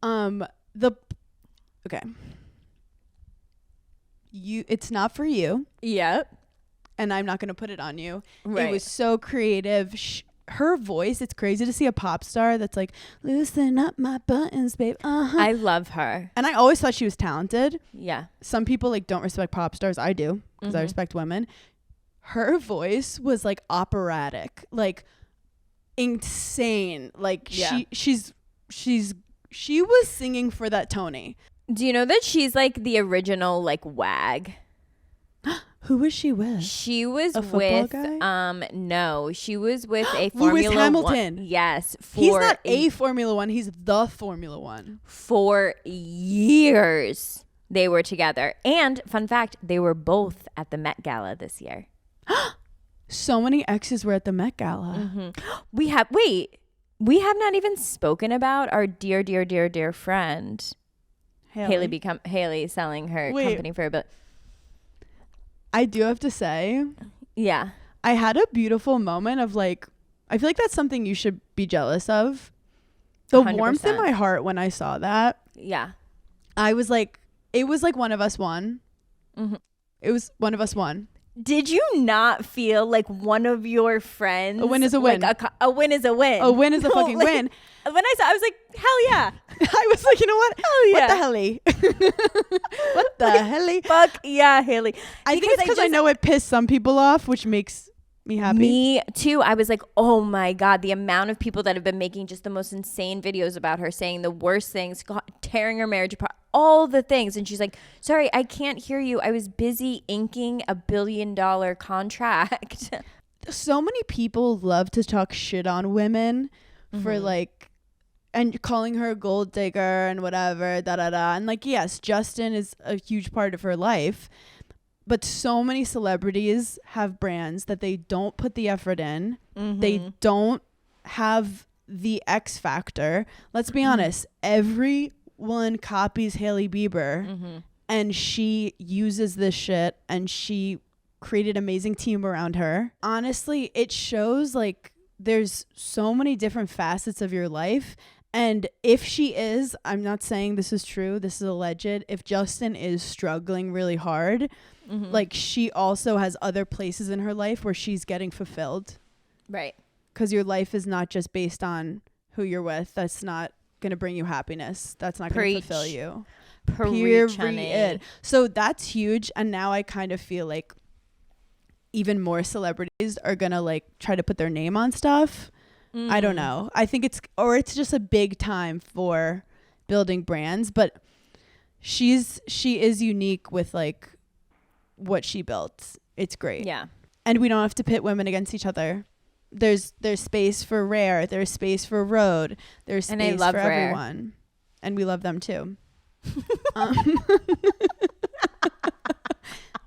Okay. It's not for you, Yep. and I'm not going to put it on you. Right. It was so creative. Her voice, it's crazy to see a pop star that's like, loosen up my buttons, babe. I love her. And I always thought she was talented. Yeah. Some people like don't respect pop stars. I do, because I respect women. Her voice was like operatic, like insane. Like she was singing for that Tony. Do you know that she's like the original like wag? Who was she with? She was A football with guy? No, she was with a Lewis Formula Hamilton. 1. Yes, He's not a Formula One. He's the Formula One. for years they were together. And fun fact, they were both at the Met Gala this year. So many exes were at the Met Gala. We have not even spoken about our dear friend Haley selling her Wait. company for a bit. I do have to say, Yeah. I had a beautiful moment of like, I feel like that's something you should be jealous of. The 100%. warmth in my heart when I saw that. Yeah. I was like, it was like one of us won. It was one of us won. Did you not feel like one of your friends? A win is a win. Like a win is a win. A win is a fucking like, win. When I saw, I was like, hell yeah. I was like, you know what? Hell yeah. What the helly? What the helly? Fuck yeah, Haley. I think it's because I know it pissed some people off, which makes me happy. Me too. I was like, oh my God, the amount of people that have been making just the most insane videos about her, saying the worst things, tearing her marriage apart, all the things. And she's like, sorry, I can't hear you. I was busy inking $1 billion contract. So many people love to talk shit on women for like, and calling her a gold digger and whatever, And like, yes, Justin is a huge part of her life. But so many celebrities have brands that they don't put the effort in. They don't have the X factor. Let's be honest. Everyone copies Hailey Bieber and she uses this shit and she created an amazing team around her. Honestly, it shows like there's so many different facets of your life. And if she is, I'm not saying this is true, this is alleged, if Justin is struggling really hard, like she also has other places in her life where she's getting fulfilled. Right. Because your life is not just based on who you're with. That's not going to bring you happiness. That's not going to fulfill you. Preach, honey. Period. So that's huge. And now I kind of feel like even more celebrities are going to like try to put their name on stuff. I don't know. I think it's just a big time for building brands, but she is unique with like what she built. It's great. Yeah. And we don't have to pit women against each other. There's space for Rare, there's space for Road, there's And I space love for Rare. everyone. And we love them too.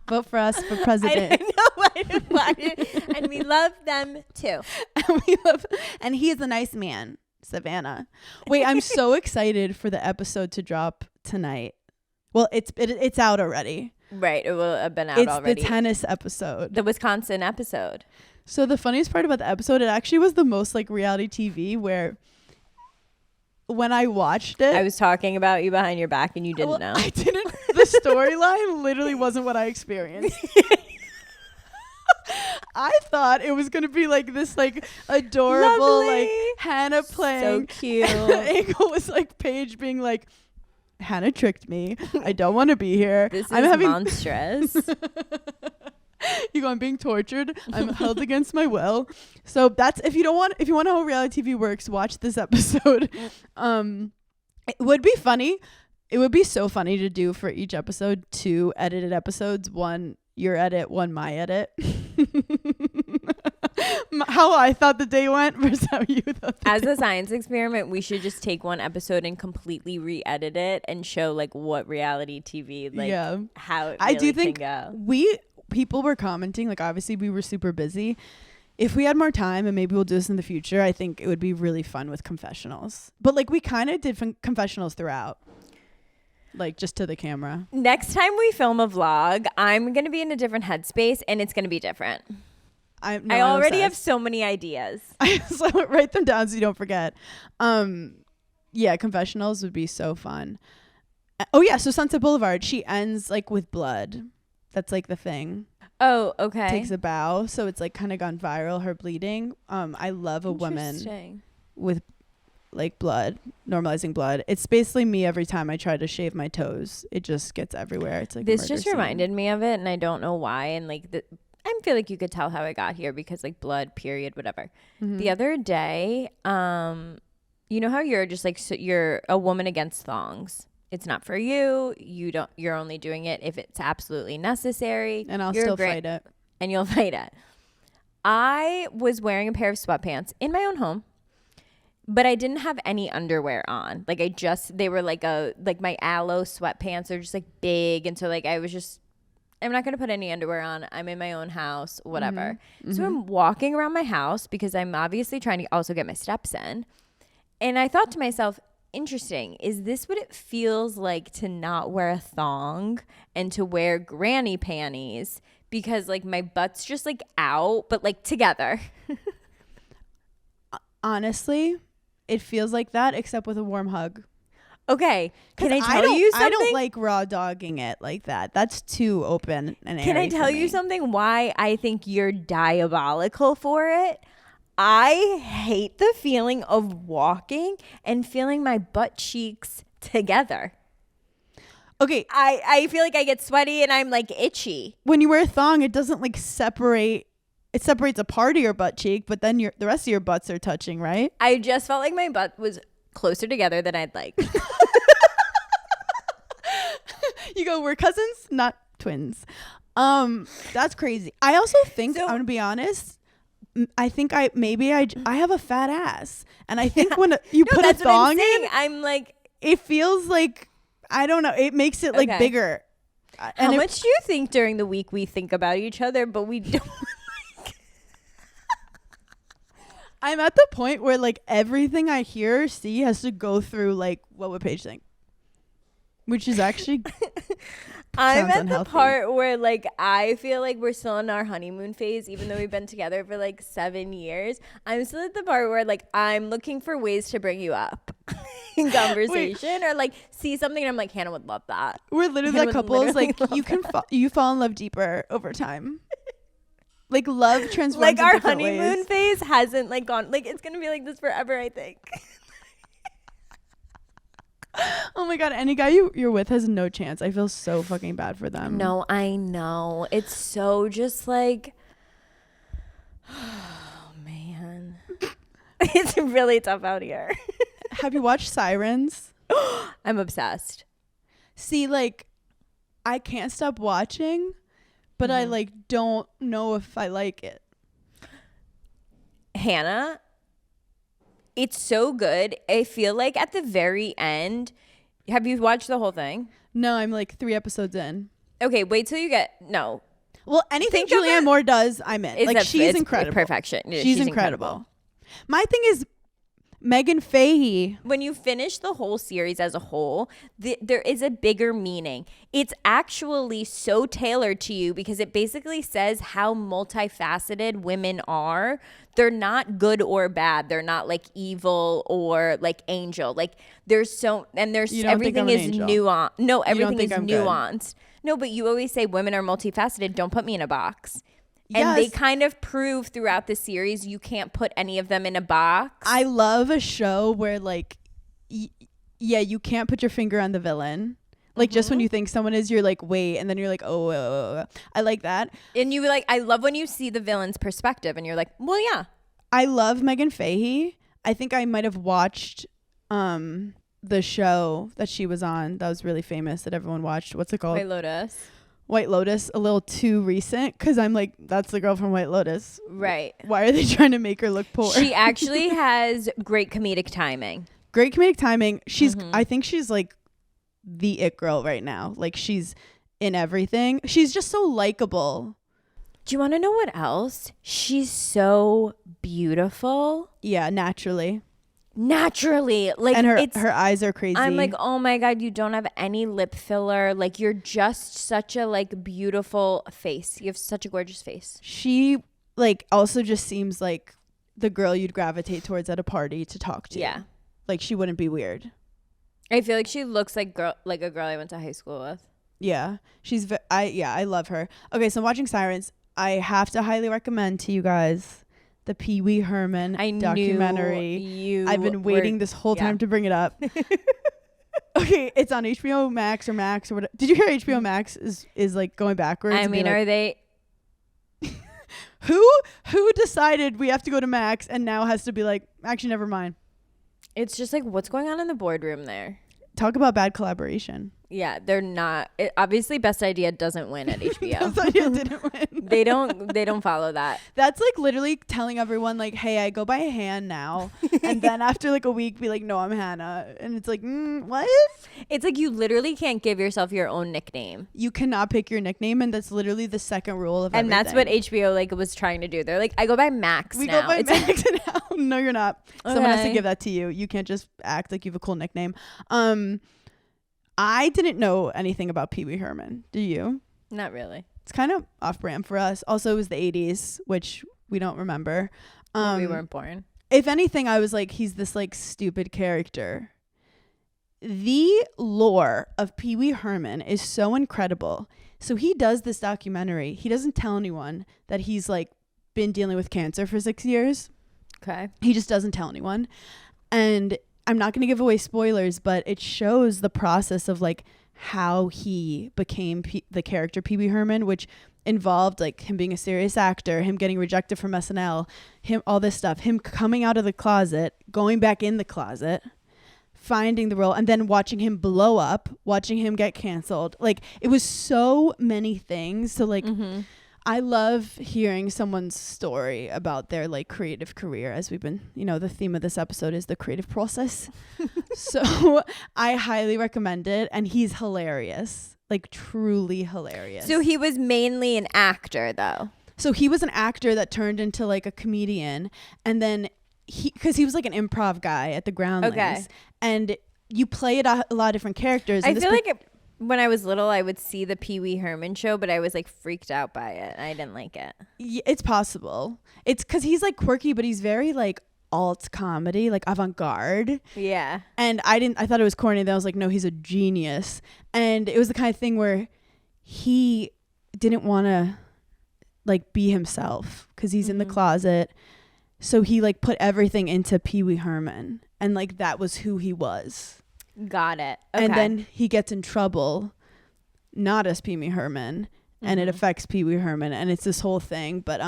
Vote for us for president. And we love them too. And he is a nice man, Savannah. Wait, I'm so excited for the episode to drop tonight. Well, it's out already. Right. It will have been out It's already. the tennis episode. The Wisconsin episode. So the funniest part about the episode, it actually was the most like reality TV where when I watched it, I was talking about you behind your back and you didn't know. I didn't. The storyline literally wasn't what I experienced. I thought it was gonna be like this, like adorable, Lovely. like Hannah playing. So cute. The angle was like Paige being like, Hannah tricked me. I don't want to be here. This is I'm having monstrous. you go, I'm being tortured. I'm held against my will. So that's if you want to know how reality TV works, watch this episode. It would be funny. It would be so funny to do for each episode 2 edited episodes, 1 your edit, 1 my edit. how I thought the day went versus how you thought the As day a science experiment, we should just take one episode and completely re-edit it and show like what reality TV, like how it really I do think can go. people were commenting, like obviously we were super busy. If we had more time, and maybe we'll do this in the future, I think it would be really fun with confessionals. But like we kind of did confessionals throughout, like just to the camera. Next time we film a vlog, I'm going to be in a different headspace and it's going to be different. I already have so many ideas. So write them down so you don't forget. Yeah, confessionals would be so fun. Oh yeah, so Sunset Boulevard, she ends like with blood. That's like the thing. Oh, okay. Takes a bow, so it's like kind of gone viral, her bleeding. I love a woman with like blood, normalizing blood. It's basically me every time I try to shave my toes. It just gets everywhere. It's like this just reminded me of it, and I don't know why. And like I feel like you could tell how I got here because like blood, period, whatever. Mm-hmm. The other day, you know how you're just like you're a woman against thongs. It's not for you. You're only doing it if it's absolutely necessary. And I'll still fight it. And you'll fight it. I was wearing a pair of sweatpants in my own home, but I didn't have any underwear on. Like they were like my aloe sweatpants are just like big. And so like I'm not going to put any underwear on. I'm in my own house, whatever. Mm-hmm. So I'm walking around my house because I'm obviously trying to also get my steps in. And I thought to myself, interesting. Is this what it feels like to not wear a thong and to wear granny panties? Because like my butt's just like out, but like together. Honestly, it feels like that except with a warm hug. Okay. Can I tell you something? I don't like raw dogging it like that. That's too open and airy. Can I tell you something why I think you're diabolical for it? I hate the feeling of walking and feeling my butt cheeks together. Okay. I feel like I get sweaty and I'm like itchy. When you wear a thong, it doesn't like separate. It separates a part of your butt cheek, but then the rest of your butts are touching, right? I just felt like my butt was closer together than I'd like. You go, we're cousins, not twins. That's crazy. I also think, I'm going to be honest, I think I have a fat ass, and I think when you put a thong in, I'm like, it feels like, I don't know, it makes it like bigger. How much do you think during the week we think about each other, but we don't? I'm at the point where like everything I hear or see has to go through like what would Paige think, which is actually. I'm at the part where like I feel like we're still in our honeymoon phase, even though we've been together for like 7 years. I'm still at the part where like I'm looking for ways to bring you up in conversation or like see something and I'm like, Hannah would love that. We're literally that couple is like you fall in love deeper over time. Like love transforms. Like in our different honeymoon ways. phase hasn't like gone. Like it's gonna be like this forever, I think. Oh my god, any guy you're with has no chance. I feel so fucking bad for them. No, I know. It's so just like, oh man. It's really tough out here. Have you watched Sirens? I'm obsessed. See, like, I can't stop watching, but I like don't know if I like it. Hannah, it's so good. I feel like at the very end, have you watched the whole thing? No, I'm like 3 episodes in. Okay, wait till you get no. Well, anything Julianne Moore does, I'm in. Like she's incredible. Perfection. Yeah, she's incredible. My thing is Megan Fahey. When you finish the whole series as a whole, there is a bigger meaning. It's actually so tailored to you because it basically says how multifaceted women are. They're not good or bad. They're not like evil or like angel. Like everything is nuanced. No, everything is nuanced. No, but you always say women are multifaceted. Don't put me in a box. And they kind of prove throughout the series you can't put any of them in a box. I love a show where like, you can't put your finger on the villain. Like just when you think someone is, you're like, wait, and then you're like, oh. I like that. And you like, I love when you see the villain's perspective and you're like, well, yeah. I love Megan Fahey. I think I might have watched the show that she was on that was really famous that everyone watched. What's it called? White Lotus. White Lotus a little too recent because I'm like, that's the girl from White Lotus. Right. Why are they trying to make her look poor? She actually has great comedic timing. Great comedic timing. She's I think she's like the it girl right now. Like she's in everything. She's just so likable. Do you want to know what else? She's so beautiful. Yeah, naturally. Like, and her eyes are crazy. I'm like, oh my God, you don't have any lip filler. Like, you're just such a like beautiful face. You have such a gorgeous face. She like also just seems like the girl you'd gravitate towards at a party to talk to. Yeah. Like she wouldn't be weird. I feel like she looks like a girl I went to high school with. Yeah. I love her. Okay, so I'm watching Sirens. I have to highly recommend to you guys the Pee Wee Herman documentary. I've been waiting this whole time to bring it up. Okay, it's on HBO Max or whatever. Did you hear HBO Max is like going backwards? I mean, are they? Who decided we have to go to Max and now has to be like, actually, never mind. It's just like, what's going on in the boardroom there? Talk about bad collaboration. Yeah, they're not. Obviously, Best Idea doesn't win at HBO. Best Idea didn't win. They don't follow that. That's like literally telling everyone like, hey, I go by Han now, and then after like a week, be like, no, I'm Hannah, and it's like, what? It's like you literally can't give yourself your own nickname. You cannot pick your nickname, and that's literally the second rule of everything. And that's what HBO like was trying to do. They're like, I go by Max we now. go by Max now. No, you're not. Okay. Someone has to give that to you. You can't just act like you have a cool nickname. I didn't know anything about Pee Wee Herman. Do you? Not really. It's kind of off-brand for us. Also, it was the 80s, which we don't remember. We weren't born. If anything, I was like, he's this like stupid character. The lore of Pee Wee Herman is so incredible. So he does this documentary. He doesn't tell anyone that he's like been dealing with cancer for 6 years. Okay. He just doesn't tell anyone. And I'm not going to give away spoilers, but it shows the process of like how he became the character Pee Wee Herman, which involved like him being a serious actor, him getting rejected from SNL, him all this stuff, him coming out of the closet, going back in the closet, finding the role, and then watching him blow up, watching him get canceled. Like it was so many things. So like I love hearing someone's story about their like creative career, as we've been, the theme of this episode is the creative process. So I highly recommend it. And he's hilarious, like truly hilarious. So he was mainly an actor though. So he was an actor that turned into like a comedian. And then because he was like an improv guy at the Groundlings. Okay. And you play it a lot of different characters. I feel like when I was little, I would see the Pee Wee Herman show, but I was like freaked out by it. I didn't like it. Yeah, it's possible. It's because he's like quirky, but he's very like alt comedy, like avant-garde. Yeah. And I thought it was corny. Then I was like, no, he's a genius. And it was the kind of thing where he didn't want to like be himself because he's in the closet. So he like put everything into Pee Wee Herman, and like that was who he was. Got it. Okay. And then he gets in trouble, not as Pee Wee Herman, and it affects Pee Wee Herman, and it's this whole thing. But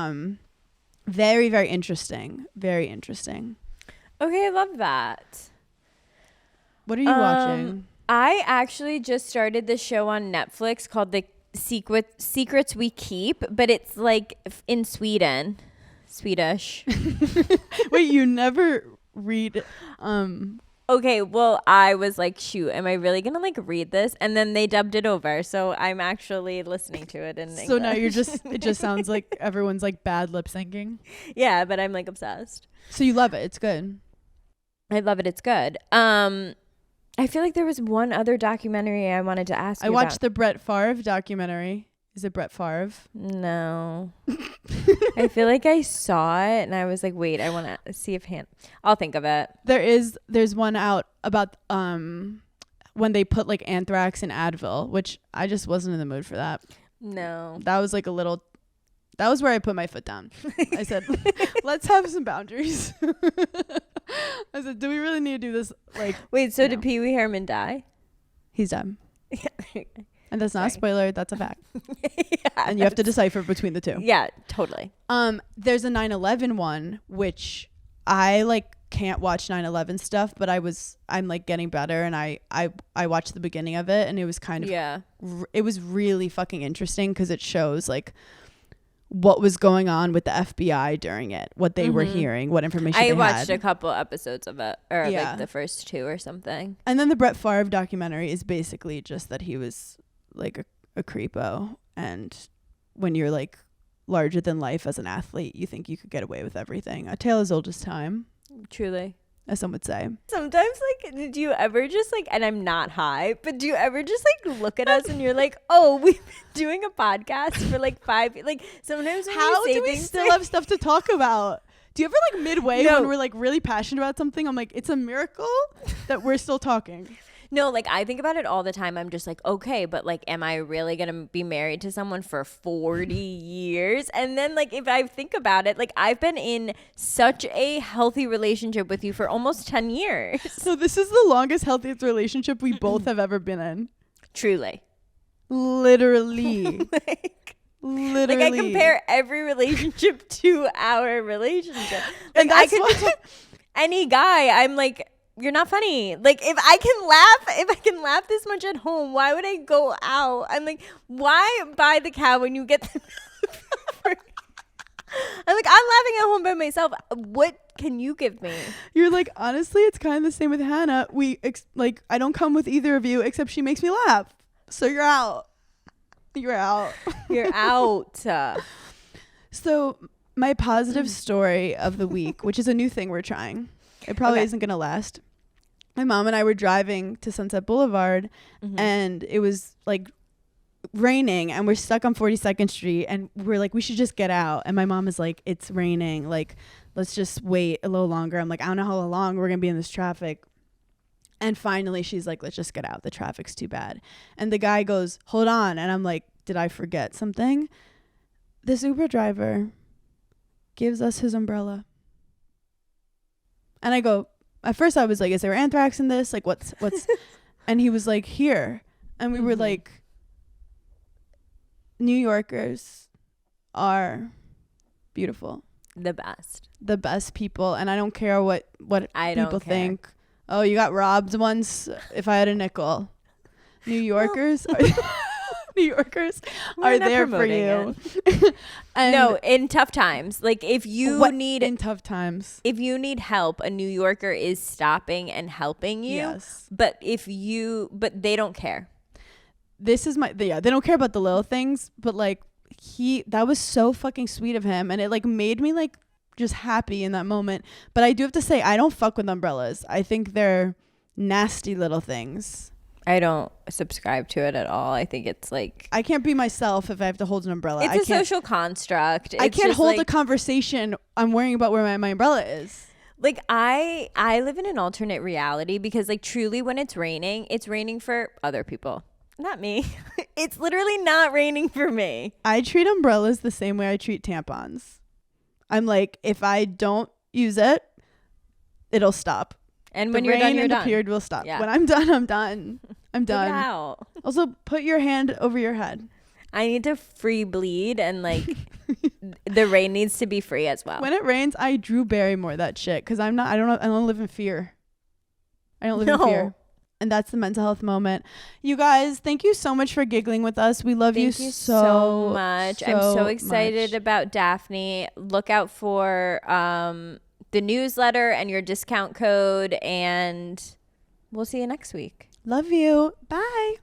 very, very interesting. Very interesting. Okay, I love that. What are you watching? I actually just started this show on Netflix called The Secrets We Keep, but it's like in Swedish. Wait, you never read Okay, well, I was like, shoot, am I really going to like read this? And then they dubbed it over. So I'm actually listening to it in English. So now it just sounds like everyone's like bad lip syncing. Yeah, but I'm like obsessed. So you love it. It's good. I love it. It's good. I feel like there was one other documentary I wanted to ask you about. I watched the Brett Favre documentary. Is it Brett Favre? No. I feel like I saw it and I was like, wait, I want to see if I'll think of it. There's one out about when they put like anthrax in Advil, which I just wasn't in the mood for that. No. That was like that was where I put my foot down. I said, let's have some boundaries. I said, do we really need to do this? Like, wait, so did Pee Wee Herman die? He's done. And that's not a spoiler. That's a fact. Yeah, and you have to decipher between the two. Yeah, totally. There's a 9/11 one, which I like can't watch 9/11 stuff, but I'm like getting better, and I watched the beginning of it, and it was kind of it was really fucking interesting because it shows like what was going on with the FBI during it, what they were hearing, what information they watched had. a couple episodes of it, or like the first 2 or something. And then the Brett Favre documentary is basically just that he was like a creepo, and when you're like larger than life as an athlete, you think you could get away with everything. A tale as old as time, Truly, as some would say. sometimes like, do you ever just like, and I'm not high, but do you ever just like look at us and you're like, oh, we've been doing a podcast for like 5, like sometimes when How we say do we things still have stuff to talk about? Do you ever like midway No. when we're like really passionate about something, I'm like, it's a miracle that we're still talking. No, like I think about it all the time. I'm just like, okay, but like, am I really going to be married to someone for 40 years? And then like, if I think about it, like I've been in such a healthy relationship with you for almost 10 years. So this is the longest, healthiest relationship we both have ever been in. Truly. Literally. Like I compare every relationship to our relationship. Like And that's I could why- be any guy, I'm like, you're not funny. Like if I can laugh this much at home, why would I go out? I'm like, why buy the cow when you get the milk? I'm like, I'm laughing at home by myself. What can you give me? You're like, honestly, it's kind of the same with Hannah. Like, I don't come with either of you except she makes me laugh. So you're out. You're out. You're out. So my positive story of the week, which is a new thing we're trying. It probably isn't going to last. My mom and I were driving to Sunset Boulevard and it was like raining and we're stuck on 42nd Street and we're like, we should just get out. And my mom is like, it's raining. Like, let's just wait a little longer. I'm like, I don't know how long we're going to be in this traffic. And finally she's like, let's just get out. The traffic's too bad. And the guy goes, hold on. And I'm like, did I forget something? This Uber driver gives us his umbrella. And I go, at first I was like, is there anthrax in this? Like, what's, and he was like, here. And we were like, New Yorkers are beautiful. The best People. And I don't care what I don't people care. think. Oh, you got robbed once. If I had a nickel. New Yorkers New Yorkers We're are not there for promoting you. And No, in tough times. Like if you need in tough times. if you need help, a New Yorker is stopping and helping you. Yes. But they don't care. This is they don't care about the little things, but like that was so fucking sweet of him, and it like made me like just happy in that moment. But I do have to say, I don't fuck with umbrellas. I think they're nasty little things. I don't subscribe to it at all. I think it's like I can't be myself if I have to hold an umbrella. it's a social construct. I It's can't just hold like, a conversation. I'm worrying about where my umbrella is. like I live in an alternate reality because like truly when it's raining for other people. Not me. It's literally not raining for me. I treat umbrellas the same way I treat tampons. I'm like, if I don't use it, it'll stop. And The when you're rain done, you're and done. the period will stop. Yeah. When I'm done, I'm done. I'm done. Wow. Also, put your hand over your head. I need to free bleed and like the rain needs to be free as well. When it rains, I Drew Barrymore that shit because I don't live in fear. I don't live in fear. And that's the mental health moment. You guys, thank you so much for giggling with us. We love Thank you so much. I'm so excited about Daphne. Look out for the newsletter and your discount code, and we'll see you next week. Love you. Bye.